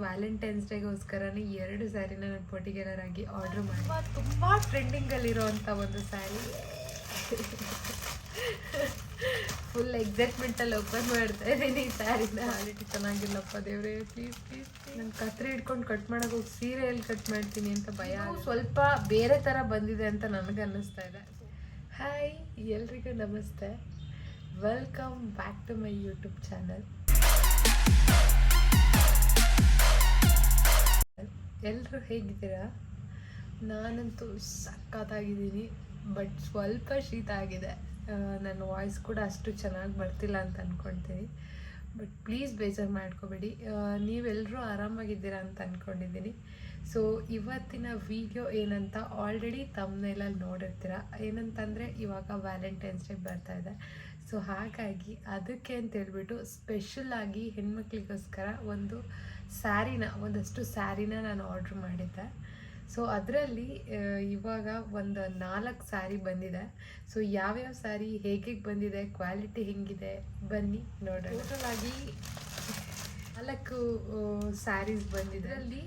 Valentine's ಡೇಗೋಸ್ಕರನೇ 2 ಸ್ಯಾರಿನ ನಾನು particular ಆಗಿ order ಮಾಡಿ ತುಂಬಾ ಟ್ರೆಂಡಿಂಗ್ ಅಲ್ಲಿರುವಂತ ಒಂದು ಸ್ಯಾರಿ ಫುಲ್ ಎಕ್ಸೈಟ್ಮೆಂಟ್ ಅಲ್ಲಿ ಓಪನ್ ಮಾಡ್ತಾ ಇದ್ದೀನಿ. ಈ ಸ್ಯಾರಿನ ಕ್ವಾಲಿಟಿ ಚೆನ್ನಾಗಿಲ್ಲಪ್ಪ ದೇವ್ರೆ, ಪ್ಲೀಸ್ ಪ್ಲೀಸ್. ನಾನು ಕತ್ರಿ ಹಿಡ್ಕೊಂಡು ಕಟ್ ಮಾಡಕ್ ಹೋಗಿ ಸೀರೆಯಲ್ಲಿ ಕಟ್ ಮಾಡ್ತೀನಿ ಅಂತ ಭಯ. ಸ್ವಲ್ಪ ಬೇರೆ ತರ ಬಂದಿದೆ ಅಂತ ನನಗೆ ಅನ್ನಿಸ್ತಾ ಇದೆ. ಹಾಯ್, ಎಲ್ರಿಗೂ ನಮಸ್ತೆ, welcome back to my YouTube channel. ಎಲ್ಲರೂ ಹೇಗಿದ್ದೀರಾ? ನಾನಂತೂ ಸಖತ್ತಾಗಿದ್ದೀನಿ, ಬಟ್ ಸ್ವಲ್ಪ ಶೀತ ಆಗಿದೆ. ನನ್ನ ವಾಯ್ಸ್ ಕೂಡ ಅಷ್ಟು ಚೆನ್ನಾಗಿ ಬರ್ತಿಲ್ಲ ಅಂತ ಅಂದ್ಕೊಳ್ತೀನಿ, ಬಟ್ ಪ್ಲೀಸ್ ಬೇಜಾರು ಮಾಡ್ಕೋಬೇಡಿ. ನೀವೆಲ್ಲರೂ ಆರಾಮಾಗಿದ್ದೀರಾ ಅಂತ ಅಂದ್ಕೊಂಡಿದ್ದೀನಿ. ಸೊ ಇವತ್ತಿನ ವಿಡಿಯೋ ಏನಂತ ಆಲ್ರೆಡಿ ತಮ್ಮನೇಲಲ್ಲಿ ನೋಡಿರ್ತೀರ. ಏನಂತಂದರೆ ಇವಾಗ ವ್ಯಾಲೆಂಟೈನ್ಸ್ ಡೇ ಬರ್ತಾ ಇದೆ. ಸೊ ಹಾಗಾಗಿ ಅದಕ್ಕೆ ಅಂತ ಹೇಳ್ಬಿಟ್ಟು ಸ್ಪೆಷಲಾಗಿ ಹೆಣ್ಮಕ್ಳಿಗೋಸ್ಕರ ಒಂದಷ್ಟು ಸ್ಯಾರಿನ ನಾನು ಆರ್ಡ್ರ್ ಮಾಡಿದ್ದೆ. ಸೊ ಅದರಲ್ಲಿ ಇವಾಗ ಒಂದು 4 ಸ್ಯಾರಿ ಬಂದಿದೆ. ಸೊ ಯಾವ್ಯಾವ ಸ್ಯಾರಿ ಹೇಗೆ ಬಂದಿದೆ, ಕ್ವಾಲಿಟಿ ಹೆಂಗಿದೆ, ಬನ್ನಿ ನೋಡೋಣ. ಟೋಟಲಾಗಿ 4 ಸ್ಯಾರೀಸ್ ಬಂದಿದೆ. ಅಲ್ಲಿ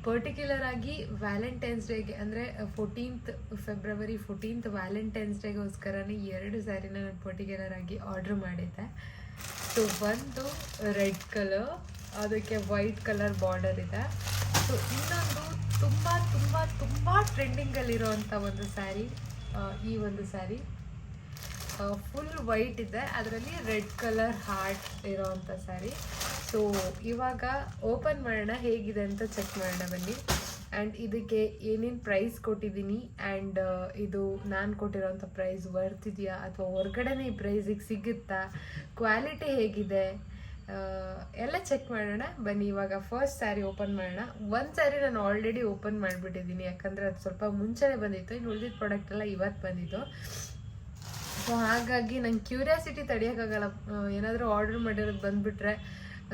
ಪರ್ಟಿಕ್ಯುಲರ್ ಆಗಿ ವ್ಯಾಲೆಂಟೈನ್ಸ್ ಡೇಗೆ ಅಂದರೆ ಫೆಬ್ರವರಿ 14 ವ್ಯಾಲೆಂಟೈನ್ಸ್ ಡೇಗೋಸ್ಕರನೇ 2 ಸ್ಯಾರಿನ ನಾನು ಪರ್ಟಿಕ್ಯುಲರ್ ಆಗಿ ಆರ್ಡ್ರ್ ಮಾಡಿದ್ದೆ. ಸೊ ಒಂದು ರೆಡ್ ಕಲರ್, ಅದಕ್ಕೆ ವೈಟ್ ಕಲರ್ ಬಾರ್ಡರ್ ಇದೆ. ಸೊ ಇನ್ನೊಂದು ತುಂಬ ತುಂಬ ತುಂಬ ಟ್ರೆಂಡಿಂಗಲ್ಲಿರೋವಂಥ ಒಂದು ಸ್ಯಾರಿ, ಈ ಒಂದು ಸ್ಯಾರಿ ಫುಲ್ ವೈಟ್ ಇದೆ, ಅದರಲ್ಲಿ ರೆಡ್ ಕಲರ್ ಹಾರ್ಟ್ ಇರೋವಂಥ ಸ್ಯಾರಿ. ಸೊ ಇವಾಗ ಓಪನ್ ಮಾಡೋಣ, ಹೇಗಿದೆ ಅಂತ ಚೆಕ್ ಮಾಡೋಣ ಬನ್ನಿ. ಆ್ಯಂಡ್ ಇದಕ್ಕೆ ಏನೇನು ಪ್ರೈಸ್ ಕೊಟ್ಟಿದ್ದೀನಿ, ಆ್ಯಂಡ್ ಇದು ನಾನು ಕೊಟ್ಟಿರೋವಂಥ ಪ್ರೈಸ್ ವರ್ತಿದೆಯಾ ಅಥವಾ ಹೊರ್ಗಡೆನೇ ಈ ಪ್ರೈಸಿಗೆ ಸಿಗುತ್ತಾ, ಕ್ವಾಲಿಟಿ ಹೇಗಿದೆ ಎಲ್ಲ ಚೆಕ್ ಮಾಡೋಣ ಬನ್ನಿ. ಇವಾಗ ಫಸ್ಟ್ ಸ್ಯಾರಿ ಓಪನ್ ಮಾಡೋಣ. ಒಂದು ಸ್ಯಾರಿ ನಾನು ಆಲ್ರೆಡಿ ಓಪನ್ ಮಾಡಿಬಿಟ್ಟಿದ್ದೀನಿ, ಯಾಕಂದರೆ ಅದು ಸ್ವಲ್ಪ ಮುಂಚೆನೇ ಬಂದಿತ್ತು. ಇನ್ನು ಉಳಿದಿದ್ದ ಪ್ರಾಡಕ್ಟ್ ಎಲ್ಲ ಇವತ್ತು ಬಂದಿತ್ತು. ಸೊ ಹಾಗಾಗಿ ನಂಗೆ ಕ್ಯೂರಿಯಾಸಿಟಿ ತಡೆಯೋಕ್ಕಾಗಲ್ಲ. ಏನಾದರೂ ಆರ್ಡರ್ ಮಾಡಿರೋದು ಬಂದುಬಿಟ್ರೆ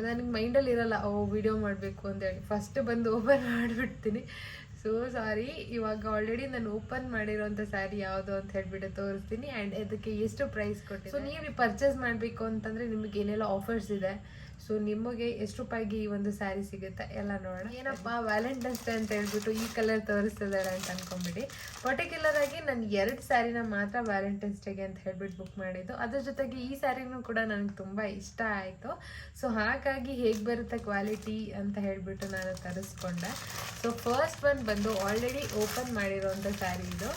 ನನಗೆ ಮೈಂಡಲ್ಲಿ ಇರೋಲ್ಲ ವಿಡಿಯೋ ಮಾಡಬೇಕು ಅಂತೇಳಿ, ಫಸ್ಟ್ ಬಂದು ಓಪನ್ ಮಾಡಿಬಿಡ್ತೀನಿ. ಸೊ ಸಾರಿ, ಇವಾಗ ಆಲ್ರೆಡಿ ನಾನು ಓಪನ್ ಮಾಡಿರೋಂಥ ಸ್ಯಾರಿ ಯಾವುದು ಅಂತ ಹೇಳ್ಬಿಟ್ಟು ತೋರಿಸ್ತೀನಿ. ಆ್ಯಂಡ್ ಅದಕ್ಕೆ ಎಷ್ಟು ಪ್ರೈಸ್ ಕೊಟ್ಟು. ಸೊ ನೀವು ಪರ್ಚೇಸ್ ಮಾಡಬೇಕು ಅಂತಂದರೆ ನಿಮಗೆ ಏನೆಲ್ಲ ಆಫರ್ಸ್ ಇದೆ, ಸೊ ನಿಮಗೆ ಎಷ್ಟು ರೂಪಾಯಿಗೆ ಈ ಒಂದು ಸ್ಯಾರಿ ಸಿಗುತ್ತೆ ಎಲ್ಲ ನೋಡೋಣ. ಏನಪ್ಪ ವ್ಯಾಲೆಂಟೈನ್ಸ್ ಡೇ ಅಂತ ಹೇಳ್ಬಿಟ್ಟು ಈ ಕಲರ್ ತೋರಿಸ್ತಿದ್ದಾರೆ ಅಂತ ಅನ್ಕೊಂಬಿಡಿ. ಪರ್ಟಿಕ್ಯುಲರ್ ಆಗಿ ನಾನು 2 ಸ್ಯಾರಿನ ಮಾತ್ರ ವ್ಯಾಲೆಂಟೈನ್ಸ್ ಡೇಗೆ ಅಂತ ಹೇಳ್ಬಿಟ್ಟು ಬುಕ್ ಮಾಡಿದ್ದು. ಅದ್ರ ಜೊತೆಗೆ ಈ ಸ್ಯಾರಿನೂ ಕೂಡ ನನಗೆ ತುಂಬ ಇಷ್ಟ ಆಯಿತು. ಸೊ ಹಾಗಾಗಿ ಹೇಗೆ ಬರುತ್ತೆ ಕ್ವಾಲಿಟಿ ಅಂತ ಹೇಳ್ಬಿಟ್ಟು ನಾನು ತರಿಸ್ಕೊಂಡೆ. ಸೊ ಫಸ್ಟ್ ಒನ್ ಬಂದು ಆಲ್ರೆಡಿ ಓಪನ್ ಮಾಡಿರೋಂಥ ಸ್ಯಾರಿ ಇದು.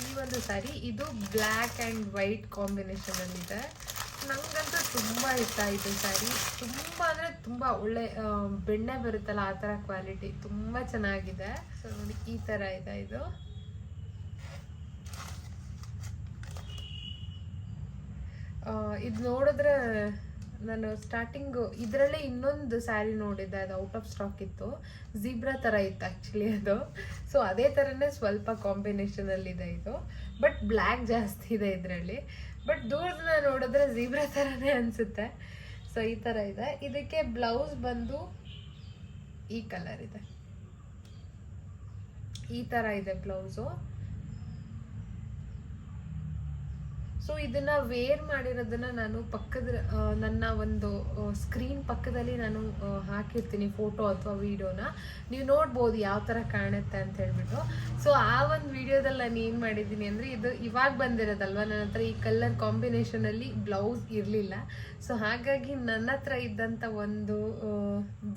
ಈ ಒಂದು ಸ್ಯಾರಿ ಇದು ಬ್ಲ್ಯಾಕ್ ಆ್ಯಂಡ್ ವೈಟ್ ಕಾಂಬಿನೇಷನಲ್ಲಿದೆ. ನನಗಂತೂ ತುಂಬ ಇಷ್ಟ ಆಯಿತು ಸ್ಯಾರಿ. ತುಂಬ ಅಂದರೆ ತುಂಬ ಒಳ್ಳೆ ಬೆಣ್ಣೆ ಬರುತ್ತಲ್ಲ ಆ ಥರ ಕ್ವಾಲಿಟಿ, ತುಂಬ ಚೆನ್ನಾಗಿದೆ. ಸೊ ನೋಡಿ ಈ ಥರ ಇದೆ ಇದು. ಇದು ನೋಡಿದ್ರೆ ನಾನು ಸ್ಟಾರ್ಟಿಂಗು ಇದರಲ್ಲೇ ಇನ್ನೊಂದು ಸ್ಯಾರಿ ನೋಡಿದ್ದೆ, ಅದು ಔಟ್ ಆಫ್ ಸ್ಟಾಕ್ ಇತ್ತು, ಝೀಬ್ರಾ ಥರ ಇತ್ತು ಆ್ಯಕ್ಚುಲಿ ಅದು. ಸೊ ಅದೇ ಥರನೇ ಸ್ವಲ್ಪ ಕಾಂಬಿನೇಷನಲ್ಲಿದೆ ಇದು, ಬಟ್ ಬ್ಲ್ಯಾಕ್ ಜಾಸ್ತಿ ಇದೆ ಇದರಲ್ಲಿ. ಬಟ್ ದೂರದಿಂದ ನೋಡಿದ್ರೆ ಝೀಬ್ರಾ ಥರನೇ ಅನಿಸುತ್ತೆ. ಸೊ ಈ ಥರ ಇದೆ. ಇದಕ್ಕೆ ಬ್ಲೌಸ್ ಬಂದು ಈ ಕಲರ್ ಇದೆ, ಈ ಥರ ಇದೆ ಬ್ಲೌಸು. ಸೊ ಇದನ್ನ ವೇರ್ ಮಾಡಿರೋದನ್ನ ನಾನು ನನ್ನ ಒಂದು ಸ್ಕ್ರೀನ್ ಪಕ್ಕದಲ್ಲಿ ನಾನು ಹಾಕಿರ್ತೀನಿ ಫೋಟೋ ಅಥವಾ ವಿಡಿಯೋನ, ನೀವು ನೋಡ್ಬೋದು ಯಾವ ಥರ ಕಾಣುತ್ತೆ ಅಂತ ಹೇಳ್ಬಿಟ್ಟು. ಸೊ ಆ ಒಂದು ವಿಡಿಯೋದಲ್ಲಿ ನಾನು ಏನು ಮಾಡಿದ್ದೀನಿ ಅಂದರೆ, ಇದು ಇವಾಗ ಬಂದಿರೋದಲ್ವ, ನನ್ನ ಹತ್ರ ಈ ಕಲರ್ ಕಾಂಬಿನೇಷನಲ್ಲಿ ಬ್ಲೌಸ್ ಇರಲಿಲ್ಲ. ಸೊ ಹಾಗಾಗಿ ನನ್ನ ಹತ್ರ ಇದ್ದಂಥ ಒಂದು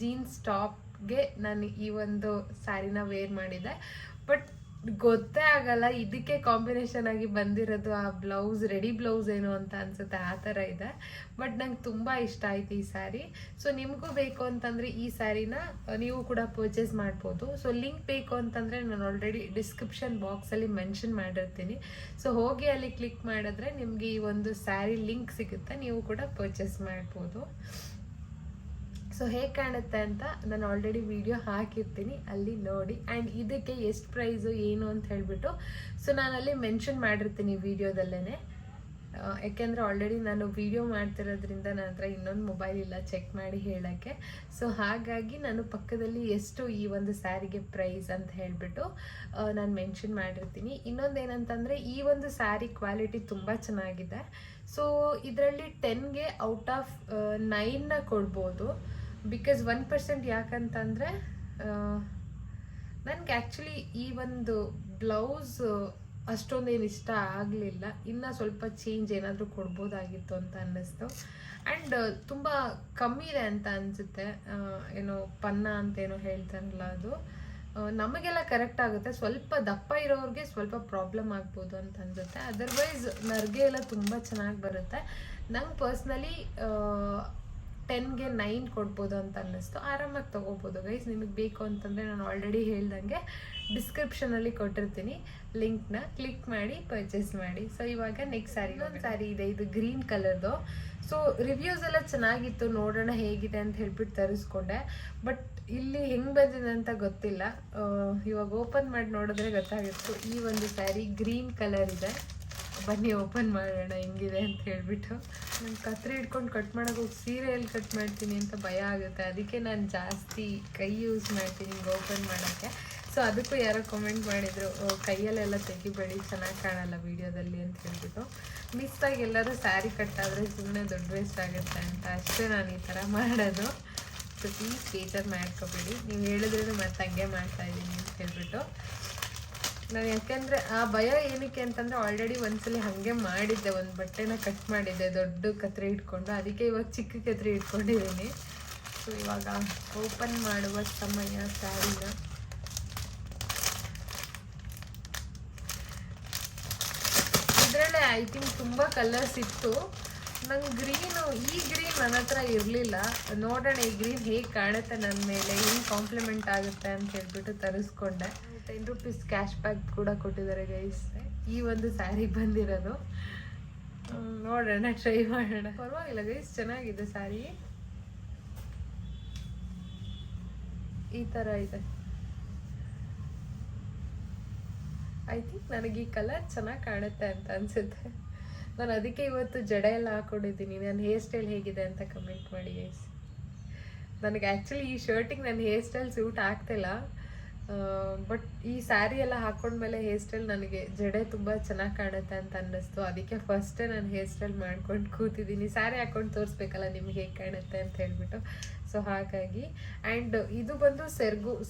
ಜೀನ್ಸ್ ಟಾಪ್ಗೆ ನಾನು ಈ ಒಂದು ಸ್ಯಾರಿನ ವೇರ್ ಮಾಡಿದ್ದೆ. ಬಟ್ ಗೊತ್ತೇ ಆಗಲ್ಲ ಇದಕ್ಕೆ ಕಾಂಬಿನೇಷನ್ ಆಗಿ ಬಂದಿರೋದು ಆ ಬ್ಲೌಸ್, ರೆಡಿ ಬ್ಲೌಸ್ ಏನು ಅಂತ ಅನ್ಸುತ್ತೆ, ಆ ಥರ ಇದೆ. ಬಟ್ ನಂಗೆ ತುಂಬ ಇಷ್ಟ ಆಯ್ತು ಈ ಸ್ಯಾರಿ. ಸೊ ನಿಮಗೂ ಬೇಕು ಅಂತಂದರೆ ಈ ಸ್ಯಾರಿನ ನೀವು ಕೂಡ ಪರ್ಚೇಸ್ ಮಾಡ್ಬೋದು. ಸೊ ಲಿಂಕ್ ಬೇಕು ಅಂತಂದರೆ ನಾನು ಆಲ್ರೆಡಿ ಡಿಸ್ಕ್ರಿಪ್ಷನ್ ಬಾಕ್ಸಲ್ಲಿ ಮೆನ್ಷನ್ ಮಾಡಿರ್ತೀನಿ. ಸೊ ಹೋಗಿ ಅಲ್ಲಿ ಕ್ಲಿಕ್ ಮಾಡಿದ್ರೆ ನಿಮಗೆ ಈ ಒಂದು ಸ್ಯಾರಿ ಲಿಂಕ್ ಸಿಗುತ್ತೆ, ನೀವು ಕೂಡ ಪರ್ಚೇಸ್ ಮಾಡ್ಬೋದು. ಸೊ ಹೇಗೆ ಕಾಣುತ್ತೆ ಅಂತ ನಾನು ಆಲ್ರೆಡಿ ವಿಡಿಯೋ ಹಾಕಿರ್ತೀನಿ, ಅಲ್ಲಿ ನೋಡಿ. ಆ್ಯಂಡ್ ಇದಕ್ಕೆ ಎಷ್ಟು ಪ್ರೈಸು ಏನು ಅಂತ ಹೇಳಿಬಿಟ್ಟು ಸೊ ನಾನಲ್ಲಿ ಮೆನ್ಷನ್ ಮಾಡಿರ್ತೀನಿ ವಿಡಿಯೋದಲ್ಲೇ. ಯಾಕೆಂದರೆ ಆಲ್ರೆಡಿ ನಾನು ವಿಡಿಯೋ ಮಾಡ್ತಿರೋದ್ರಿಂದ ನನ್ನ ಹತ್ರ ಇನ್ನೊಂದು ಮೊಬೈಲ್ ಇಲ್ಲ ಚೆಕ್ ಮಾಡಿ ಹೇಳೋಕ್ಕೆ. ಸೊ ಹಾಗಾಗಿ ನಾನು ಪಕ್ಕದಲ್ಲಿ ಎಷ್ಟು ಈ ಒಂದು ಸ್ಯಾರಿಗೆ ಪ್ರೈಸ್ ಅಂತ ಹೇಳಿಬಿಟ್ಟು ನಾನು ಮೆನ್ಷನ್ ಮಾಡಿರ್ತೀನಿ. ಇನ್ನೊಂದೇನಂತಂದರೆ ಈ ಒಂದು ಸ್ಯಾರಿ ಕ್ವಾಲಿಟಿ ತುಂಬ ಚೆನ್ನಾಗಿದೆ. ಸೊ ಇದರಲ್ಲಿ 10ಗೆ ಔಟ್ ಆಫ್ 9ನ ಕೊಡ್ಬೋದು. ಬಿಕಾಸ್ 1% ಯಾಕಂತಂದರೆ ನನಗೆ ಆ್ಯಕ್ಚುಲಿ ಈ ಒಂದು ಬ್ಲೌಸ್ ಅಷ್ಟೊಂದೇನು ಇಷ್ಟ ಆಗಲಿಲ್ಲ. ಇನ್ನು ಸ್ವಲ್ಪ ಚೇಂಜ್ ಏನಾದರೂ ಕೊಡ್ಬೋದಾಗಿತ್ತು ಅಂತ ಅನ್ನಿಸ್ತು. ಆ್ಯಂಡ್ ತುಂಬ ಕಮ್ಮಿ ಇದೆ ಅಂತ ಅನಿಸುತ್ತೆ. ಏನೋ ಪನ್ನ ಅಂತೇನೋ ಹೇಳ್ತಾರಲ್ಲ, ಅದು ನಮಗೆಲ್ಲ ಕರೆಕ್ಟ್ ಆಗುತ್ತೆ. ಸ್ವಲ್ಪ ದಪ್ಪ ಇರೋರಿಗೆ ಸ್ವಲ್ಪ ಪ್ರಾಬ್ಲಮ್ ಆಗ್ಬೋದು ಅಂತ ಅನಿಸುತ್ತೆ. ಅದರ್ವೈಸ್ ನರ್ಗೆ ಎಲ್ಲ ತುಂಬ ಚೆನ್ನಾಗಿ ಬರುತ್ತೆ. ನಂಗೆ ಪರ್ಸ್ನಲಿ 10ಗೆ 9 ಕೊಡ್ಬೋದು ಅಂತ ಅನ್ನಿಸ್ತು. ಆರಾಮಾಗಿ ತೊಗೋಬೋದು ಗೈಸ್. ನಿಮಗೆ ಬೇಕು ಅಂತಂದರೆ ನಾನು ಆಲ್ರೆಡಿ ಹೇಳ್ದಂಗೆ ಡಿಸ್ಕ್ರಿಪ್ಷನಲ್ಲಿ ಕೊಟ್ಟಿರ್ತೀನಿ, ಲಿಂಕ್ನ ಕ್ಲಿಕ್ ಮಾಡಿ ಪರ್ಚೇಸ್ ಮಾಡಿ. ಸೊ ಇವಾಗ ನೆಕ್ಸ್ಟ್ ಸ್ಯಾರಿ, ಒಂದು ಸ್ಯಾರಿ ಇದೆ, ಇದು ಗ್ರೀನ್ ಕಲರ್ದು. ಸೊ ರಿವ್ಯೂಸ್ ಎಲ್ಲ ಚೆನ್ನಾಗಿತ್ತು, ನೋಡೋಣ ಹೇಗಿದೆ ಅಂತ ಹೇಳ್ಬಿಟ್ಟು ತರಿಸ್ಕೊಂಡೆ. ಬಟ್ ಇಲ್ಲಿ ಹೆಂಗೆ ಬಂದಿದೆ ಅಂತ ಗೊತ್ತಿಲ್ಲ. ಇವಾಗ ಓಪನ್ ಮಾಡಿ ನೋಡಿದ್ರೆ ಗೊತ್ತಾಗಿತ್ತು. ಈ ಒಂದು ಸ್ಯಾರಿ ಗ್ರೀನ್ ಕಲರ್ ಇದೆ. ಬನ್ನಿ ಓಪನ್ ಮಾಡೋಣ ಹೆಂಗಿದೆ ಅಂತ ಹೇಳ್ಬಿಟ್ಟು. ನಾನು ಕತ್ರಿ ಹಿಡ್ಕೊಂಡು ಕಟ್ ಮಾಡೋಕೆ ಹೋಗಿ ಸೀರೆಯಲ್ಲಿ ಕಟ್ ಮಾಡ್ತೀನಿ ಅಂತ ಭಯ ಆಗುತ್ತೆ. ಅದಕ್ಕೆ ನಾನು ಜಾಸ್ತಿ ಕೈ ಯೂಸ್ ಮಾಡ್ತೀನಿ ಹಿಂಗೆ ಓಪನ್ ಮಾಡೋಕ್ಕೆ. ಸೊ ಅದಕ್ಕೂ ಯಾರೋ ಕಮೆಂಟ್ ಮಾಡಿದರು, ಕೈಯಲ್ಲೆಲ್ಲ ತೆಗಿಬೇಡಿ, ಚೆನ್ನಾಗಿ ಕಾಣಲ್ಲ ವೀಡಿಯೋದಲ್ಲಿ ಅಂತ ಹೇಳ್ಬಿಟ್ಟು. ಮಿಸ್ಸಾಗಿ ಎಲ್ಲರೂ ಸ್ಯಾರಿ ಕಟ್ಟಾದರೆ ಸುಮ್ಮನೆ ದುಡ್ಡು ವೇಸ್ಟ್ ಆಗುತ್ತೆ ಅಂತ ಅಷ್ಟೇ ನಾನು ಈ ಥರ ಮಾಡೋದು. ಸೊ ಪ್ಲೀಸ್ ಬೇಜಾರು ಮಾಡ್ಕೊಬೇಡಿ, ನೀವು ಹೇಳಿದ್ರೂ ಮತ್ತೆ ಹಂಗೆ ಮಾಡ್ತಾಯಿದ್ದೀನಿ ಅಂತ ಹೇಳ್ಬಿಟ್ಟು. ನಾನು ಯಾಕೆಂದರೆ ಆ ಭಯ ಏನಕ್ಕೆ ಅಂತಂದರೆ ಆಲ್ರೆಡಿ ಒಂದ್ಸಲಿ ಹಾಗೆ ಮಾಡಿದ್ದೆ, ಒಂದು ಬಟ್ಟೆನ ಕಟ್ ಮಾಡಿದ್ದೆ ದೊಡ್ಡ ಕತ್ರಿ ಇಟ್ಕೊಂಡು. ಅದಕ್ಕೆ ಇವಾಗ ಚಿಕ್ಕ ಕತ್ರಿ ಇಟ್ಕೊಂಡಿದ್ದೀನಿ. ಸೊ ಇವಾಗ ಓಪನ್ ಮಾಡುವ ಸಮಯ ಸ್ಯಾರಿನ. ಇದರಲ್ಲೇ ಐ ಥಿಂಕ್ ತುಂಬ ಕಲರ್ಸ್ ಇತ್ತು. ನಂಗೆ ಗ್ರೀನು, ಈ ಗ್ರೀನ್ ನನ್ನ ಹತ್ರ ಇರಲಿಲ್ಲ. ನೋಡೋಣ ಈ ಗ್ರೀನ್ ಹೇಗೆ ಕಾಣುತ್ತೆ ನನ್ನ ಮೇಲೆ, ಹೆಂಗೆ ಕಾಂಪ್ಲಿಮೆಂಟ್ ಆಗುತ್ತೆ ಅಂತ ಹೇಳ್ಬಿಟ್ಟು ತರಿಸ್ಕೊಂಡೆ. 10 ರೂಪೀಸ್ ಕ್ಯಾಶ್ ಬ್ಯಾಕ್ ಕೂಡ ಕೊಟ್ಟಿದ್ದಾರೆ ಗೈಸ್. ಈ ಒಂದು ಸ್ಯಾರಿ ಬಂದಿರೋದು. ನೋಡೋಣ, ಟ್ರೈ ಮಾಡೋಣ. ಪರವಾಗಿಲ್ಲ ಗೈಸ್, ಚೆನ್ನಾಗಿದೆ ಸ್ಯಾರಿ. ಈ ಥರ ಇದೆ. ಐ ಥಿಂಕ್ ನನಗೆ ಈ ಕಲರ್ ಚೆನ್ನಾಗಿ ಕಾಣುತ್ತೆ ಅಂತ ಅನಿಸುತ್ತೆ. ನಾನು ಅದಕ್ಕೆ ಇವತ್ತು ಜಡೆ ಎಲ್ಲ ಹಾಕ್ಕೊಂಡಿದ್ದೀನಿ. ನನ್ನ ಹೇರ್ ಸ್ಟೈಲ್ ಹೇಗಿದೆ ಅಂತ ಕಮೆಂಟ್ ಮಾಡಿ ಗೈಸ್. ನನಗೆ ಆ್ಯಕ್ಚುಲಿ ಈ ಶರ್ಟಿಗೆ ನನ್ನ ಹೇರ್ ಸ್ಟೈಲ್ ಸೂಟ್ ಆಗ್ತಿಲ್ಲ. ಬಟ್ ಈ ಸ್ಯಾರಿ ಎಲ್ಲ ಹಾಕ್ಕೊಂಡ್ಮೇಲೆ ಹೇರ್ ಸ್ಟೈಲ್ ನನಗೆ ಜಡೆ ತುಂಬ ಚೆನ್ನಾಗಿ ಕಾಣುತ್ತೆ ಅಂತ ಅನ್ನಿಸ್ತು. ಅದಕ್ಕೆ ಫಸ್ಟೇ ನಾನು ಹೇರ್ ಸ್ಟೈಲ್ ಮಾಡ್ಕೊಂಡು ಕೂತಿದ್ದೀನಿ. ಸ್ಯಾರಿ ಹಾಕ್ಕೊಂಡು ತೋರಿಸ್ಬೇಕಲ್ಲ ನಿಮ್ಗೆ ಹೇಗೆ ಕಾಣುತ್ತೆ ಅಂತ ಹೇಳ್ಬಿಟ್ಟು. ಸೊ ಹಾಗಾಗಿ. ಆ್ಯಂಡ್ ಇದು ಬಂದು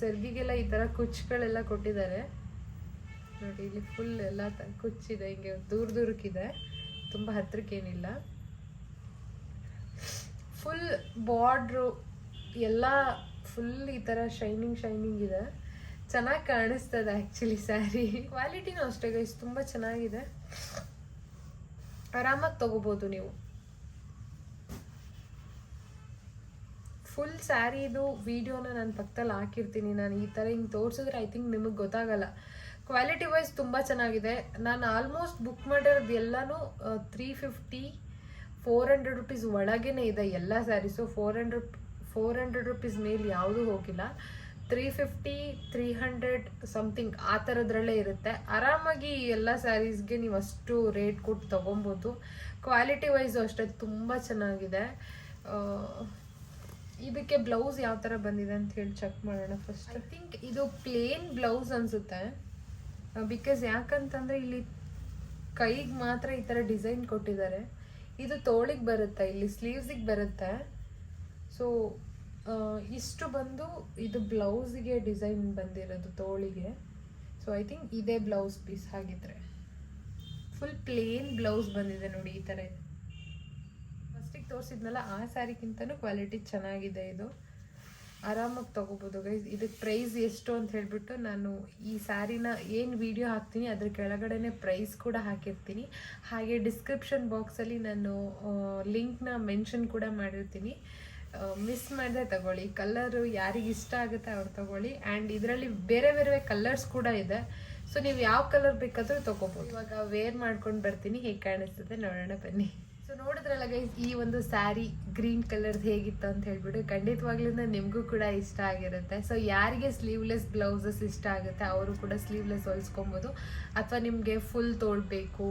ಸೆರ್ಗಿಗೆಲ್ಲ ಈ ಥರ ಕುಚ್ಚುಗಳೆಲ್ಲ ಕೊಟ್ಟಿದ್ದಾರೆ ನೋಡಿ. ಇಲ್ಲಿ ಫುಲ್ ಎಲ್ಲ ಕುಚ್ಚಿದೆ, ಹಿಂಗೆ ದೂರಕ್ಕಿದೆ, ತುಂಬ ಹತ್ರಕ್ಕೇನಿಲ್ಲ. ಫುಲ್ ಬಾರ್ಡ್ರು ಎಲ್ಲ ಫುಲ್ ಈ ಥರ ಶೈನಿಂಗ್ ಇದೆ. ಚೆನ್ನಾಗಿ ಕಾಣಿಸ್ತದೆ ಆ್ಯಕ್ಚುಲಿ ಸ್ಯಾರಿ. ಕ್ವಾಲಿಟಿನೂ ಅಷ್ಟೇ ಗೈಸ್, ತುಂಬ ಚೆನ್ನಾಗಿದೆ. ಆರಾಮಾಗಿ ತೊಗೋಬೋದು ನೀವು. ಫುಲ್ ಸ್ಯಾರಿದು ವಿಡಿಯೋನ ನಾನು ಪಕ್ಕದಲ್ಲಿ ಹಾಕಿರ್ತೀನಿ. ನಾನು ಈ ಥರ ಹಿಂಗೆ ತೋರಿಸಿದ್ರೆ ಐ ಥಿಂಕ್ ನಿಮಗೆ ಗೊತ್ತಾಗಲ್ಲ. ಕ್ವಾಲಿಟಿ ವೈಸ್ ತುಂಬ ಚೆನ್ನಾಗಿದೆ. ನಾನು ಆಲ್ಮೋಸ್ಟ್ ಬುಕ್ ಮಾಡಿರೋದು ಎಲ್ಲನೂ 350-400 ರೂಪೀಸ್ ಒಳಗೇ ಇದೆ ಎಲ್ಲ ಸ್ಯಾರೀಸು. 400 ರೂಪೀಸ್ ಮೇಲೆ ಯಾವುದೂ ಹೋಗಿಲ್ಲ. 350-300 ಸಮಥಿಂಗ್ ಆ ಥರದ್ರಲ್ಲೇ ಇರುತ್ತೆ. ಆರಾಮಾಗಿ ಎಲ್ಲ ಸ್ಯಾರೀಸ್ಗೆ ನೀವು ಅಷ್ಟು ರೇಟ್ ಕೊಟ್ಟು ತೊಗೊಬೋದು. ಕ್ವಾಲಿಟಿ ವೈಸು ಅಷ್ಟೇ ತುಂಬ ಚೆನ್ನಾಗಿದೆ. ಇದಕ್ಕೆ ಬ್ಲೌಸ್ ಯಾವ ಥರ ಬಂದಿದೆ ಅಂತ ಹೇಳಿ ಚೆಕ್ ಮಾಡೋಣ ಫಸ್ಟ್. ಐ ಥಿಂಕ್ ಇದು ಪ್ಲೇನ್ ಬ್ಲೌಸ್ ಅನಿಸುತ್ತೆ. ಬಿಕಾಸ್ ಯಾಕಂತಂದರೆ ಇಲ್ಲಿ ಕೈಗೆ ಮಾತ್ರ ಈ ಥರ ಡಿಸೈನ್ ಕೊಟ್ಟಿದ್ದಾರೆ. ಇದು ತೋಳಿಗೆ ಬರುತ್ತೆ, ಇಲ್ಲಿ ಸ್ಲೀವ್ಸಿಗೆ ಬರುತ್ತೆ. ಸೊ ಇಷ್ಟು ಬಂದು ಇದು ಬ್ಲೌಸಿಗೆ ಡಿಸೈನ್ ಬಂದಿರೋದು ತೋಳಿಗೆ. ಸೊ ಐ ಥಿಂಕ್ ಇದೇ ಬ್ಲೌಸ್ ಪೀಸ್ ಹಾಗಿದ್ರೆ. ಫುಲ್ ಪ್ಲೇನ್ ಬ್ಲೌಸ್ ಬಂದಿದೆ ನೋಡಿ, ಈ ಥರ ಇದೆ. ಫಸ್ಟಿಗೆ ತೋರಿಸಿದ್ನಲ್ಲ ಆ ಸ್ಯಾರಿಗಿಂತನೂ ಕ್ವಾಲಿಟಿ ಚೆನ್ನಾಗಿದೆ. ಇದು ಆರಾಮಾಗಿ ತೊಗೋಬೋದು ಗೈಸ್. ಇದಕ್ಕೆ ಪ್ರೈಸ್ ಎಷ್ಟು ಅಂತ ಹೇಳಿಬಿಟ್ಟು ನಾನು ಈ ಸ್ಯಾರಿನ ಏನು ವಿಡಿಯೋ ಹಾಕ್ತೀನಿ ಅದ್ರ ಕೆಳಗಡೆನೆ ಪ್ರೈಸ್ ಕೂಡ ಹಾಕಿರ್ತೀನಿ. ಹಾಗೆ ಡಿಸ್ಕ್ರಿಪ್ಷನ್ ಬಾಕ್ಸಲ್ಲಿ ನಾನು ಲಿಂಕ್ನ ಮೆನ್ಷನ್ ಕೂಡ ಮಾಡಿರ್ತೀನಿ. ಮಿಸ್ ಮಾಡದೆ ತಗೊಳ್ಳಿ. ಕಲರು ಯಾರಿಗೆ ಇಷ್ಟ ಆಗುತ್ತೆ ಅವ್ರು ತಗೊಳ್ಳಿ. ಆ್ಯಂಡ್ ಇದರಲ್ಲಿ ಬೇರೆ ಬೇರೆ ಕಲರ್ಸ್ ಕೂಡ ಇದೆ. ಸೊ ನೀವು ಯಾವ ಕಲರ್ ಬೇಕಾದರೂ ತೊಗೋಬೋದು. ಇವಾಗ ವೇರ್ ಮಾಡ್ಕೊಂಡು ಬರ್ತೀನಿ, ಹೇಗೆ ಕಾಣಿಸ್ತದೆ ನೋಡೋಣ ಬನ್ನಿ. ಸೊ ನೋಡಿದ್ರಲ್ಲ ಗೈಸ್, ಈ ಒಂದು ಸ್ಯಾರಿ ಗ್ರೀನ್ ಕಲರ್ ಹೇಗಿತ್ತು ಅಂತ ಹೇಳ್ಬಿಟ್ಟು ಖಂಡಿತವಾಗ್ಲೂ ನಿಮಗೂ ಕೂಡ ಇಷ್ಟ ಆಗಿರುತ್ತೆ. ಸೊ ಯಾರಿಗೆ ಸ್ಲೀವ್ಲೆಸ್ ಬ್ಲೌಸಸ್ ಇಷ್ಟ ಆಗುತ್ತೆ ಅವರು ಕೂಡ ಸ್ಲೀವ್ಲೆಸ್ ಹೊಲಿಸ್ಕೊಬೋದು, ಅಥವಾ ನಿಮಗೆ ಫುಲ್ ತೋಳ್ಬೇಕು,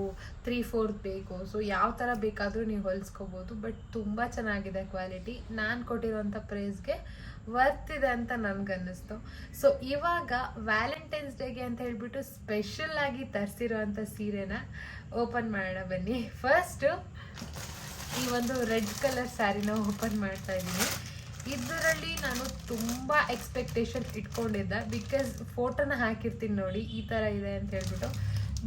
3/4 ಬೇಕು, ಸೊ ಯಾವ ಥರ ಬೇಕಾದರೂ ನೀವು ಹೊಲಿಸ್ಕೋಬೋದು. ಬಟ್ ತುಂಬ ಚೆನ್ನಾಗಿದೆ ಕ್ವಾಲಿಟಿ. ನಾನು ಕೊಟ್ಟಿರೋಂಥ ಪ್ರೈಸ್ಗೆ ವರ್ತ್ ಇದೆ ಅಂತ ನನ್ಗನ್ನಿಸ್ತು. ಸೊ ಇವಾಗ ವ್ಯಾಲೆಂಟೈನ್ಸ್ ಡೇಗೆ ಅಂತ ಹೇಳ್ಬಿಟ್ಟು ಸ್ಪೆಷಲ್ ಆಗಿ ತರಿಸಿರೋ ಅಂಥ ಸೀರೆನ ಓಪನ್ ಮಾಡೋಣ ಬನ್ನಿ. ಫಸ್ಟು ಈ ಒಂದು ರೆಡ್ ಕಲರ್ ಸ್ಯಾರಿನ ಓಪನ್ ಮಾಡ್ತಾ ಇದ್ದೀನಿ. ಇದರಲ್ಲಿ ನಾನು ತುಂಬ ಎಕ್ಸ್ಪೆಕ್ಟೇಷನ್ ಇಟ್ಕೊಂಡಿದ್ದೆ, ಬಿಕಾಸ್ ಫೋಟೋನ ಹಾಕಿರ್ತೀನಿ ನೋಡಿ ಈ ಥರ ಇದೆ ಅಂತ ಹೇಳ್ಬಿಟ್ಟು.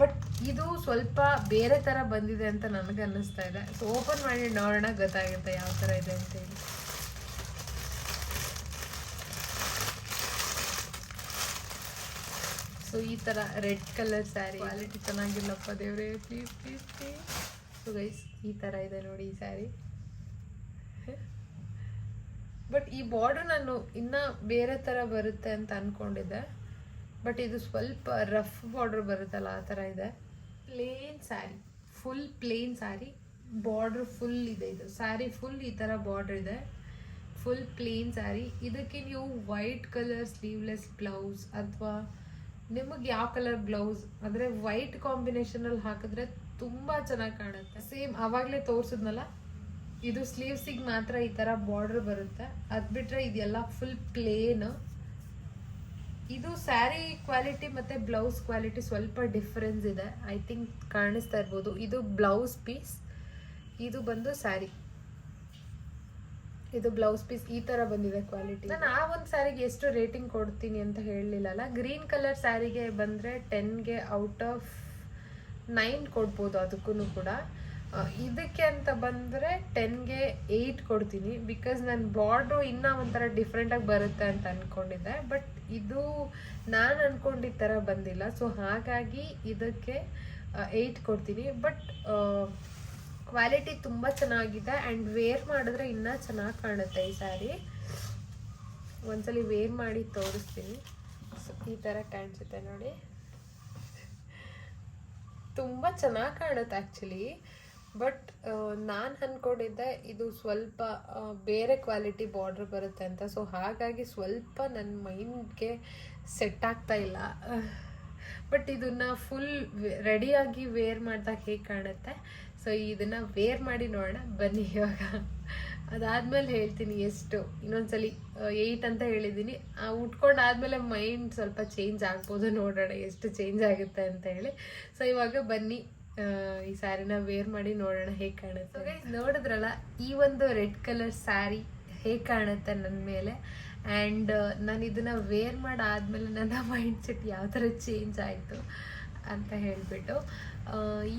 ಬಟ್ ಇದು ಸ್ವಲ್ಪ ಬೇರೆ ಥರ ಬಂದಿದೆ ಅಂತ ನನಗೆ ಅನ್ನಿಸ್ತಾ ಇದೆ. ಸೊ ಓಪನ್ ಮಾಡಿ ನೋಡೋಣ, ಗೊತ್ತಾಗುತ್ತೆ ಯಾವ ಥರ ಇದೆ ಅಂತೇಳಿ. ಸೊ ಈ ಥರ ರೆಡ್ ಕಲರ್ ಸ್ಯಾರಿ, ಕ್ವಾಲಿಟಿ ಚೆನ್ನಾಗಿಲ್ಲಪ್ಪ ದೇವ್ರೆ, please please please. So guys ಈ ಥರ ಇದೆ ನೋಡಿ ಈ ಸ್ಯಾರಿ. ಬಟ್ ಈ ಬಾರ್ಡರ್ ನಾನು ಇನ್ನೂ ಬೇರೆ ಥರ ಬರುತ್ತೆ ಅಂತ ಅಂದ್ಕೊಂಡಿದ್ದೆ, ಬಟ್ ಇದು ಸ್ವಲ್ಪ ರಫ್ ಬಾರ್ಡರ್ ಬರುತ್ತಲ್ಲ ಆ ಥರ ಇದೆ. Plain saree, full plain saree, border full ಇದೆ. ಇದು ಸ್ಯಾರಿ ಫುಲ್ ಈ ಥರ ಬಾರ್ಡರ್ ಇದೆ, ಫುಲ್ ಪ್ಲೇನ್ ಸ್ಯಾರಿ. ಇದಕ್ಕೆ ನೀವು ವೈಟ್ ಕಲರ್ ಸ್ಲೀವ್ಲೆಸ್ ಬ್ಲೌಸ್ ಅಥವಾ ನಿಮಗೆ ಯಾವ ಕಲರ್ ಬ್ಲೌಸ್ ಅಂದರೆ ವೈಟ್ ಕಾಂಬಿನೇಷನಲ್ಲಿ ಹಾಕಿದ್ರೆ ತುಂಬ ಚೆನ್ನಾಗಿ ಕಾಣುತ್ತೆ. ಸೇಮ್ ಆವಾಗಲೇ ತೋರಿಸಿದ್ನಲ್ಲ, ಇದು ಸ್ಲೀವ್ಸಿಗೆ ಮಾತ್ರ ಈ ಥರ ಬಾರ್ಡರ್ ಬರುತ್ತೆ, ಅದು ಬಿಟ್ಟರೆ ಇದೆಲ್ಲ ಫುಲ್ ಪ್ಲೇನ್. ಇದು ಸ್ಯಾರಿ ಕ್ವಾಲಿಟಿ ಮತ್ತು ಬ್ಲೌಸ್ ಕ್ವಾಲಿಟಿ ಸ್ವಲ್ಪ ಡಿಫ್ರೆನ್ಸ್ ಇದೆ, ಐ ಥಿಂಕ್ ಕಾಣಿಸ್ತಾ ಇರ್ಬೋದು. ಇದು ಬ್ಲೌಸ್ ಪೀಸ್, ಇದು ಬಂದು ಸ್ಯಾರಿ. ಇದು ಬ್ಲೌಸ್ ಪೀಸ್ ಈ ಥರ ಬಂದಿದೆ ಕ್ವಾಲಿಟಿ. ನಾನು ಆ ಒಂದು ಸ್ಯಾರಿಗೆ ಎಷ್ಟು ರೇಟಿಂಗ್ ಕೊಡ್ತೀನಿ ಅಂತ ಹೇಳಲಿಲ್ಲಲ್ಲ. ಗ್ರೀನ್ ಕಲರ್ ಸ್ಯಾರಿಗೆ ಬಂದರೆ 10ಗೆ ಔಟ್ ಆಫ್ 9 ಕೊಡ್ಬೋದು ಅದಕ್ಕೂ ಕೂಡ. ಇದಕ್ಕೆ ಅಂತ ಬಂದರೆ 10ಗೆ 8 ಕೊಡ್ತೀನಿ, ಬಿಕಾಸ್ ನನ್ನ ಬಾರ್ಡ್ರು ಇನ್ನೂ ಒಂಥರ ಡಿಫ್ರೆಂಟಾಗಿ ಬರುತ್ತೆ ಅಂತ ಅಂದ್ಕೊಂಡಿದ್ದೆ. ಬಟ್ ಇದು ನಾನು ಅಂದ್ಕೊಂಡಿದ್ದ ಥರ ಬಂದಿಲ್ಲ, ಸೊ ಹಾಗಾಗಿ ಇದಕ್ಕೆ 8 ಕೊಡ್ತೀನಿ. ಬಟ್ ಕ್ವಾಲಿಟಿ ತುಂಬ ಚೆನ್ನಾಗಿದೆ ಆ್ಯಂಡ್ ವೇರ್ ಮಾಡಿದ್ರೆ ಇನ್ನೂ ಚೆನ್ನಾಗಿ ಕಾಣುತ್ತೆ ಈ ಸ್ಯಾರಿ. ಒಂದ್ಸಲಿ ವೇರ್ ಮಾಡಿ ತೋರಿಸ್ತೀನಿ. ಸೊ ಈ ಥರ ಕಾಣಿಸುತ್ತೆ ನೋಡಿ, ತುಂಬ ಚೆನ್ನಾಗಿ ಕಾಣುತ್ತೆ ಆ್ಯಕ್ಚುಲಿ. ಬಟ್ ನಾನು ಅಂದ್ಕೊಂಡಿದ್ದೆ ಇದು ಸ್ವಲ್ಪ ಬೇರೆ ಕ್ವಾಲಿಟಿ ಬಾರ್ಡ್ರ್ ಬರುತ್ತೆ ಅಂತ, ಸೊ ಹಾಗಾಗಿ ಸ್ವಲ್ಪ ನನ್ನ ಮೈಂಡ್ಗೆ ಸೆಟ್ ಆಗ್ತಾ ಇಲ್ಲ. ಬಟ್ ಇದನ್ನು ಫುಲ್ ರೆಡಿಯಾಗಿ ವೇರ್ ಮಾಡಿದಾಗ ಹೇಗೆ ಕಾಣುತ್ತೆ, ಸೊ ಇದನ್ನು ವೇರ್ ಮಾಡಿ ನೋಡೋಣ ಬನ್ನಿ ಇವಾಗ. ಅದಾದಮೇಲೆ ಹೇಳ್ತೀನಿ ಎಷ್ಟು. ಇನ್ನೊಂದ್ಸಲಿ 8 ಅಂತ ಹೇಳಿದ್ದೀನಿ, ಉಟ್ಕೊಂಡಾದ್ಮೇಲೆ ಮೈಂಡ್ ಸ್ವಲ್ಪ ಚೇಂಜ್ ಆಗ್ಬೋದು, ನೋಡೋಣ ಎಷ್ಟು ಚೇಂಜ್ ಆಗುತ್ತೆ ಅಂತ ಹೇಳಿ. ಸೊ ಇವಾಗ ಬನ್ನಿ ಈ ಸ್ಯಾರಿನ ವೇರ್ ಮಾಡಿ ನೋಡೋಣ ಹೇಗೆ ಕಾಣುತ್ತೆ. ನೋಡಿದ್ರಲ್ಲ ಈ ಒಂದು ರೆಡ್ ಕಲರ್ ಸ್ಯಾರಿ ಹೇಗೆ ಕಾಣುತ್ತೆ ನನ್ನ ಮೇಲೆ. ಆ್ಯಂಡ್ ನಾನು ಇದನ್ನು ವೇರ್ ಮಾಡಾದ್ಮೇಲೆ ನನ್ನ ಮೈಂಡ್ ಸೆಟ್ ಯಾವ ಥರ ಚೇಂಜ್ ಆಯಿತು ಅಂತ ಹೇಳಿಬಿಟ್ಟು.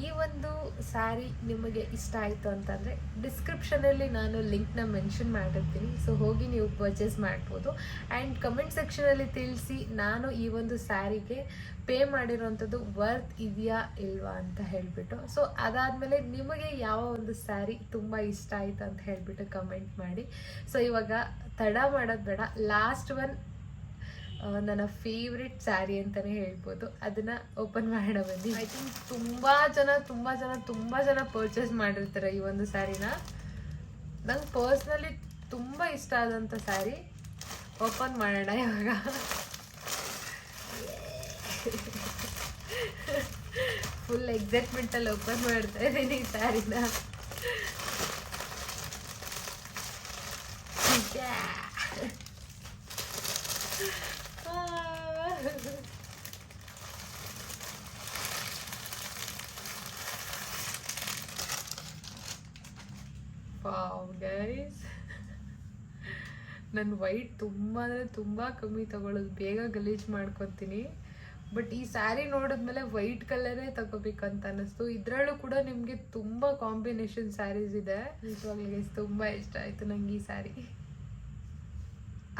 ಈ ಒಂದು ಸ್ಯಾರಿ ನಿಮಗೆ ಇಷ್ಟ ಆಯಿತು ಅಂತಂದರೆ ಡಿಸ್ಕ್ರಿಪ್ಷನಲ್ಲಿ ನಾನು ಲಿಂಕ್ನ ಮೆನ್ಷನ್ ಮಾಡಿರ್ತೀನಿ, ಸೊ ಹೋಗಿ ನೀವು ಪರ್ಚೇಸ್ ಮಾಡ್ಬೋದು. ಆ್ಯಂಡ್ ಕಮೆಂಟ್ ಸೆಕ್ಷನಲ್ಲಿ ತಿಳಿಸಿ ನಾನು ಈ ಒಂದು ಸ್ಯಾರಿಗೆ ಪೇ ಮಾಡಿರೋವಂಥದ್ದು ವರ್ತ್ ಇದೆಯಾ ಇಲ್ವಾ ಅಂತ ಹೇಳಿಬಿಟ್ಟು. ಸೊ ಅದಾದಮೇಲೆ ನಿಮಗೆ ಯಾವ ಒಂದು ಸ್ಯಾರಿ ತುಂಬ ಇಷ್ಟ ಆಯಿತು ಅಂತ ಹೇಳಿಬಿಟ್ಟು ಕಮೆಂಟ್ ಮಾಡಿ. ಸೊ ಇವಾಗ ತಡ ಮಾಡೋದು ಬೇಡ, ಲಾಸ್ಟ್ ಒನ್ ನನ್ನ ಫೇವ್ರೆಟ್ ಸ್ಯಾರಿ ಅಂತಲೇ ಹೇಳ್ಬೋದು, ಅದನ್ನು ಓಪನ್ ಮಾಡೋಣ ಬನ್ನಿ. ಐ ಥಿಂಕ್ ತುಂಬ ಜನ ಪರ್ಚೇಸ್ ಮಾಡಿರ್ತಾರೆ ಈ ಒಂದು ಸ್ಯಾರಿನ. ನಂಗೆ ಪರ್ಸ್ನಲಿ ತುಂಬ ಇಷ್ಟ ಆದಂಥ ಸ್ಯಾರಿ. ಓಪನ್ ಮಾಡೋಣ ಇವಾಗ. ಫುಲ್ ಎಕ್ಸೈಟ್ಮೆಂಟಲ್ಲಿ ಓಪನ್ ಮಾಡ್ತಾ ಇದ್ದೀನಿ ಈ ಸ್ಯಾರಿನ. ವಾವ್ ಗೈಸ್, ನಾನು ವೈಟ್ ತುಂಬ ಕಮ್ಮಿ ತಗೊಳ್ಳೋದು, ಬೇಗ ಗಲೀಜ್ ಮಾಡ್ಕೊತೀನಿ. ಬಟ್ ಈ ಸ್ಯಾರಿ ನೋಡಿದ್ಮೇಲೆ ವೈಟ್ ಕಲರೇ ತಗೋಬೇಕಂತ ಅನ್ನಿಸ್ತು. ಇದರಲ್ಲೂ ಕೂಡ ನಿಮಗೆ ತುಂಬ ಕಾಂಬಿನೇಷನ್ ಸ್ಯಾರೀಸ್ ಇದೆ. ನಿಜವಾಗ್ಲೂ ಗೈಸ್ ತುಂಬ ಇಷ್ಟ ಆಯಿತು ನಂಗೆ ಈ ಸ್ಯಾರಿ.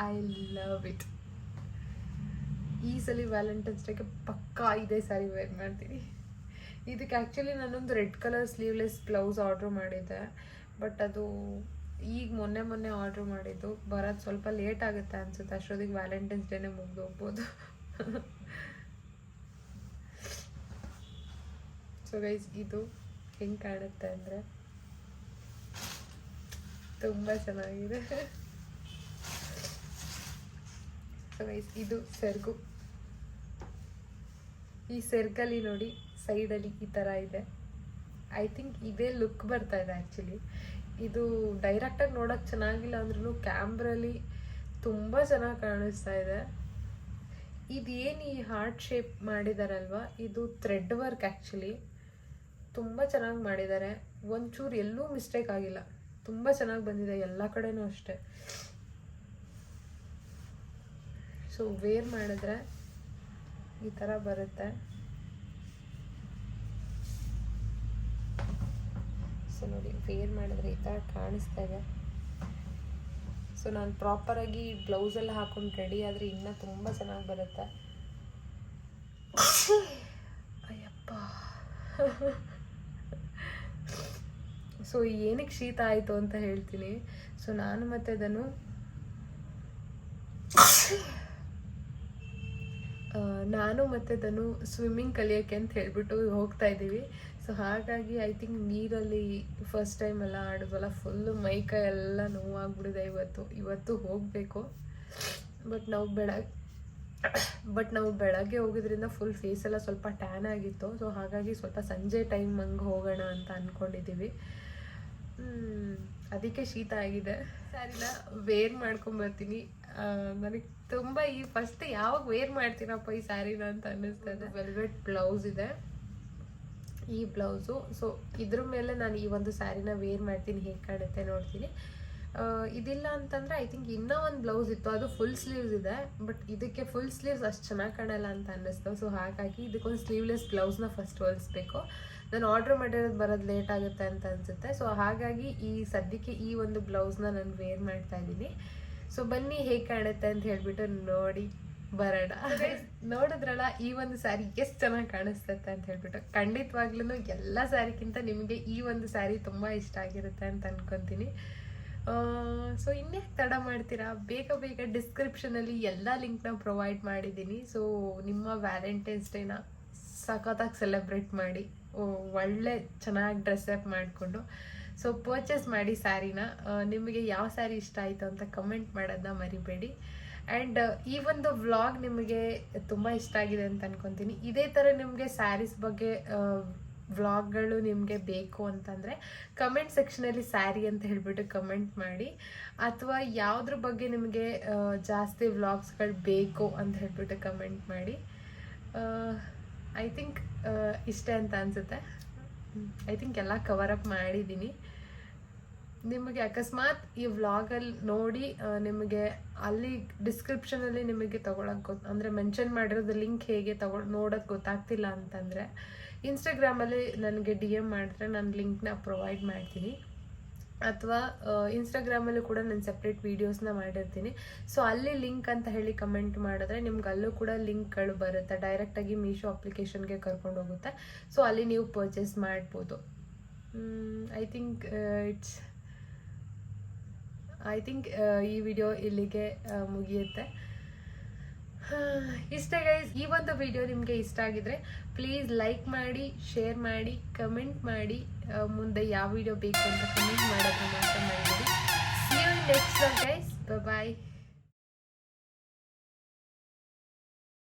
I love it. ಈ ಸಲ ವ್ಯಾಲೆಂಟೈನ್ಸ್ ಡೇಗೆ ಪಕ್ಕಾ ಇದೇ ಸ್ಯಾರಿ ವೇರ್ ಮಾಡ್ತೀನಿ. ಇದಕ್ಕೆ ಆ್ಯಕ್ಚುಲಿ ನಾನೊಂದು red colour sleeveless blouse order ಮಾಡಿದ್ದೆ, ಬಟ್ ಅದು ಈಗ ಮೊನ್ನೆ ಆರ್ಡ್ರ್ ಮಾಡಿದ್ದು, ಬರೋದು ಸ್ವಲ್ಪ ಲೇಟ್ ಆಗುತ್ತೆ ಅನ್ಸುತ್ತೆ. ಅಷ್ಟೊತ್ತಿಗೆ ವ್ಯಾಲೆಂಟೈನ್ಸ್ ಡೇನೇ ಮುಗಿದು ಹೋಗ್ಬೋದು. ಸೊ ಗೈಸ್ ಇದು ಹೆಂಗೆ ಕಾಣುತ್ತೆ ಅಂದರೆ ತುಂಬ ಚೆನ್ನಾಗಿದೆ. ಸೊ ಗೈಸ್ ಇದು ಸೆರಗು. ಈ ಸೆರ್ಗಲ್ಲಿ ನೋಡಿ ಸೈಡಲ್ಲಿ ಈ ಥರ ಇದೆ. ಐ ಥಿಂಕ್ ಇದೇ ಲುಕ್ ಬರ್ತಾ ಇದೆ ಆ್ಯಕ್ಚುಲಿ. ಇದು ಡೈರೆಕ್ಟಾಗಿ ನೋಡೋಕ್ಕೆ ಚೆನ್ನಾಗಿಲ್ಲ ಅಂದ್ರೂ ಕ್ಯಾಮ್ರಲ್ಲಿ ತುಂಬ ಚೆನ್ನಾಗಿ ಕಾಣಿಸ್ತಾ ಇದೆ. ಇದೇನು ಈ ಹಾರ್ಟ್ ಶೇಪ್ ಮಾಡಿದಾರಲ್ವ, ಇದು ಥ್ರೆಡ್ ವರ್ಕ್ ಆ್ಯಕ್ಚುಲಿ. ತುಂಬ ಚೆನ್ನಾಗಿ ಮಾಡಿದ್ದಾರೆ, ಒಂಚೂರು ಎಲ್ಲೂ ಮಿಸ್ಟೇಕ್ ಆಗಿಲ್ಲ, ತುಂಬ ಚೆನ್ನಾಗಿ ಬಂದಿದೆ ಎಲ್ಲ ಕಡೆನೂ ಅಷ್ಟೆ. ಸೊ ವೇರ್ ಮಾಡಿದ್ರೆ ಈ ಥರ ಬರುತ್ತೆ. ಸೊ ನೋಡಿ ವೇರ್ ಮಾಡಿದ್ರೆ ಈ ಥರ ಕಾಣಿಸ್ತಾ ಇದೆ. ಸೊ ನಾನು ಪ್ರಾಪರಾಗಿ ಬ್ಲೌಸೆಲ್ಲ ಹಾಕೊಂಡು ರೆಡಿ ಆದರೆ ಇನ್ನೂ ತುಂಬ ಚೆನ್ನಾಗಿ ಬರುತ್ತೆ. ಅಯ್ಯಪ್ಪ. ಸೊ ಏನಕ್ಕೆ ಶೀತ ಆಯಿತು ಅಂತ ಹೇಳ್ತೀನಿ. ಸೊ ನಾನು ಮತ್ತು ಅದನ್ನು ಸ್ವಿಮ್ಮಿಂಗ್ ಕಲಿಯೋಕ್ಕೆ ಅಂತ ಹೇಳ್ಬಿಟ್ಟು ಹೋಗ್ತಾ ಇದ್ದೀವಿ. ಸೊ ಹಾಗಾಗಿ ಐ ಥಿಂಕ್ ನೀರಲ್ಲಿ ಫಸ್ಟ್ ಟೈಮ್ ಎಲ್ಲ ಆಡಿದ್ವಲ್ಲ, ಫುಲ್ಲು ಮೈಕೈ ಎಲ್ಲ ನೋವಾಗ್ಬಿಡಿದೆ. ಇವತ್ತು ಹೋಗಬೇಕು. ಬಟ್ ನಾವು ಬೆಳಗ್ಗೆ ಹೋಗೋದ್ರಿಂದ ಫುಲ್ ಫೇಸೆಲ್ಲ ಸ್ವಲ್ಪ ಟ್ಯಾನ್ ಆಗಿತ್ತು. ಸೊ ಹಾಗಾಗಿ ಸ್ವಲ್ಪ ಸಂಜೆ ಟೈಮ್ ಹಂಗೆ ಹೋಗೋಣ ಅಂತ ಅಂದ್ಕೊಂಡಿದ್ದೀವಿ. ಅದಕ್ಕೆ ಶೀತ ಆಗಿದೆ. ಸ್ಯಾರಿನ ವೇರ್ ಮಾಡ್ಕೊಂಬರ್ತೀನಿ. ನನಗೆ ತುಂಬ ಈ ಫಸ್ಟ್ ಯಾವಾಗ ವೇರ್ ಮಾಡ್ತೀನಪ್ಪ ಈ ಸ್ಯಾರಿನ ಅಂತ ಅನ್ನಿಸ್ತದೆ. ವೆಲ್ವೆಟ್ ಬ್ಲೌಸ್ ಇದೆ ಈ ಬ್ಲೌಸು. ಸೊ ಇದ್ರ ಮೇಲೆ ನಾನು ಈ ಒಂದು ಸ್ಯಾರಿನ ವೇರ್ ಮಾಡ್ತೀನಿ, ಹೇಗೆ ಕಾಣುತ್ತೆ ನೋಡ್ತೀನಿ. ಇದಿಲ್ಲ ಅಂತಂದರೆ ಐ ಥಿಂಕ್ ಇನ್ನೂ ಒಂದು ಬ್ಲೌಸ್ ಇತ್ತು, ಅದು ಫುಲ್ ಸ್ಲೀವ್ಸ್ ಇದೆ. ಬಟ್ ಇದಕ್ಕೆ ಫುಲ್ ಸ್ಲೀವ್ಸ್ ಅಷ್ಟು ಚೆನ್ನಾಗಿ ಕಾಣಲ್ಲ ಅಂತ ಅನ್ನಿಸ್ತು. ಸೊ ಹಾಗಾಗಿ ಇದಕ್ಕೊಂದು ಸ್ಲೀವ್ಲೆಸ್ ಬ್ಲೌಸ್ನ ಫಸ್ಟ್ ಹೊಲಿಸ್ಬೇಕು. ನಾನು ಆರ್ಡ್ರ್ ಮಾಡಿರೋದು ಬರೋದು ಲೇಟ್ ಆಗುತ್ತೆ ಅಂತ ಅನಿಸುತ್ತೆ. ಸೊ ಹಾಗಾಗಿ ಸದ್ಯಕ್ಕೆ ಈ ಒಂದು ಬ್ಲೌಸ್ನ ನಾನು ವೇರ್ ಮಾಡ್ತಾ ಇದ್ದೀನಿ. ಸೊ ಬನ್ನಿ ಹೇಗೆ ಕಾಣುತ್ತೆ ಅಂತ ಹೇಳ್ಬಿಟ್ಟು ನೋಡಿ ಬರೋಣ. ನೋಡಿದ್ರಲ್ಲ ಈ ಒಂದು ಸ್ಯಾರಿ ಎಷ್ಟು ಚೆನ್ನಾಗಿ ಕಾಣಿಸ್ತೈತೆ ಅಂತ ಹೇಳ್ಬಿಟ್ಟು. ಖಂಡಿತವಾಗ್ಲೂ ಎಲ್ಲ ಸ್ಯಾರಿಗಿಂತ ನಿಮಗೆ ಈ ಒಂದು ಸ್ಯಾರಿ ತುಂಬ ಇಷ್ಟ ಆಗಿರುತ್ತೆ ಅಂತ ಅನ್ಕೊತೀನಿ. ಸೊ ಇನ್ನೇನು ತಡ ಮಾಡ್ತೀರಾ, ಬೇಗ ಡಿಸ್ಕ್ರಿಪ್ಷನಲ್ಲಿ ಎಲ್ಲ ಲಿಂಕ್ನ ಪ್ರೊವೈಡ್ ಮಾಡಿದ್ದೀನಿ. ಸೊ ನಿಮ್ಮ ವ್ಯಾಲೆಂಟೈನ್ಸ್ ಡೇನ ಸಖತ್ತಾಗಿ ಸೆಲೆಬ್ರೇಟ್ ಮಾಡಿ, ಒಳ್ಳೆ ಚೆನ್ನಾಗಿ ಡ್ರೆಸ್ಅಪ್ ಮಾಡಿಕೊಂಡು ಸೊ ಪರ್ಚೇಸ್ ಮಾಡಿ ಸ್ಯಾರಿನ. ನಿಮಗೆ ಯಾವ ಸ್ಯಾರಿ ಇಷ್ಟ ಆಯಿತು ಅಂತ ಕಮೆಂಟ್ ಮಾಡೋದನ್ನ ಮರಿಬೇಡಿ. ಆ್ಯಂಡ್ ಈ ಒಂದು ವ್ಲಾಗ್ ನಿಮಗೆ ತುಂಬ ಇಷ್ಟ ಆಗಿದೆ ಅಂತ ಅನ್ಕೊತೀನಿ. ಇದೇ ಥರ ನಿಮಗೆ ಸ್ಯಾರೀಸ್ ಬಗ್ಗೆ ವ್ಲಾಗ್ಗಳು ನಿಮಗೆ ಬೇಕು ಅಂತಂದರೆ ಕಮೆಂಟ್ ಸೆಕ್ಷನಲ್ಲಿ ಸ್ಯಾರಿ ಅಂತ ಹೇಳ್ಬಿಟ್ಟು ಕಮೆಂಟ್ ಮಾಡಿ. ಅಥವಾ ಯಾವುದ್ರ ಬಗ್ಗೆ ನಿಮಗೆ ಜಾಸ್ತಿ ವ್ಲಾಗ್ಸ್ಗಳು ಬೇಕು ಅಂತ ಹೇಳ್ಬಿಟ್ಟು ಕಮೆಂಟ್ ಮಾಡಿ. ಐ ಥಿಂಕ್ ಇಷ್ಟೇ ಅಂತ ಅನಿಸುತ್ತೆ. ಐ ಥಿಂಕ್ ಎಲ್ಲ ಕವರಪ್ ಮಾಡಿದ್ದೀನಿ. ನಿಮಗೆ ಅಕಸ್ಮಾತ್ ಈ ವ್ಲಾಗಲ್ಲಿ ನೋಡಿ ನಿಮಗೆ ಅಲ್ಲಿ ಡಿಸ್ಕ್ರಿಪ್ಷನಲ್ಲಿ ನಿಮಗೆ ತೊಗೊಳಕ್ಕೆ ಅಂದರೆ ಮೆನ್ಷನ್ ಮಾಡಿರೋದು ಲಿಂಕ್ ಹೇಗೆ ನೋಡೋಕ್ಕೆ ಗೊತ್ತಾಗ್ತಿಲ್ಲ ಅಂತಂದರೆ ಇನ್ಸ್ಟಾಗ್ರಾಮಲ್ಲಿ ನನಗೆ DM ಮಾಡಿದ್ರೆ ನಾನು ಲಿಂಕ್ನ ಪ್ರೊವೈಡ್ ಮಾಡ್ತೀನಿ. ಅಥವಾ ಇನ್ಸ್ಟಾಗ್ರಾಮಲ್ಲೂ ಕೂಡ ನಾನು ಸಪ್ರೇಟ್ ವೀಡಿಯೋಸ್ನ ಮಾಡಿರ್ತೀನಿ. ಸೊ ಅಲ್ಲಿ ಲಿಂಕ್ ಅಂತ ಹೇಳಿ ಕಮೆಂಟ್ ಮಾಡಿದ್ರೆ ನಿಮ್ಗೆ ಅಲ್ಲೂ ಕೂಡ ಲಿಂಕ್ಗಳು ಬರುತ್ತೆ. ಡೈರೆಕ್ಟಾಗಿ ಮೀಶೋ ಅಪ್ಲಿಕೇಶನ್ಗೆ ಕರ್ಕೊಂಡು ಹೋಗುತ್ತೆ. ಸೊ ಅಲ್ಲಿ ನೀವು ಪರ್ಚೇಸ್ ಮಾಡ್ಬೋದು. ಐ ಥಿಂಕ್ ಈ ವಿಡಿಯೋ ಇಲ್ಲಿಗೆ ಮುಗಿಯುತ್ತೆ. ಇಷ್ಟೇ ಗೈಸ್. ಈ ಒಂದು ವಿಡಿಯೋ ನಿಮಗೆ ಇಷ್ಟ ಆಗಿದ್ರೆ ಪ್ಲೀಸ್ ಲೈಕ್ ಮಾಡಿ, ಶೇರ್ ಮಾಡಿ, ಕಮೆಂಟ್ ಮಾಡಿ. ಮುಂದೆ ಯಾವ ವಿಡಿಯೋ ಬೇಕು ಅಂತ ಕಮೆಂಟ್ ಮಾಡೋದನ್ನ ಮಾತ್ರ ಮಾಡಿಬಿಡಿ. See you in next one guys. Bye bye.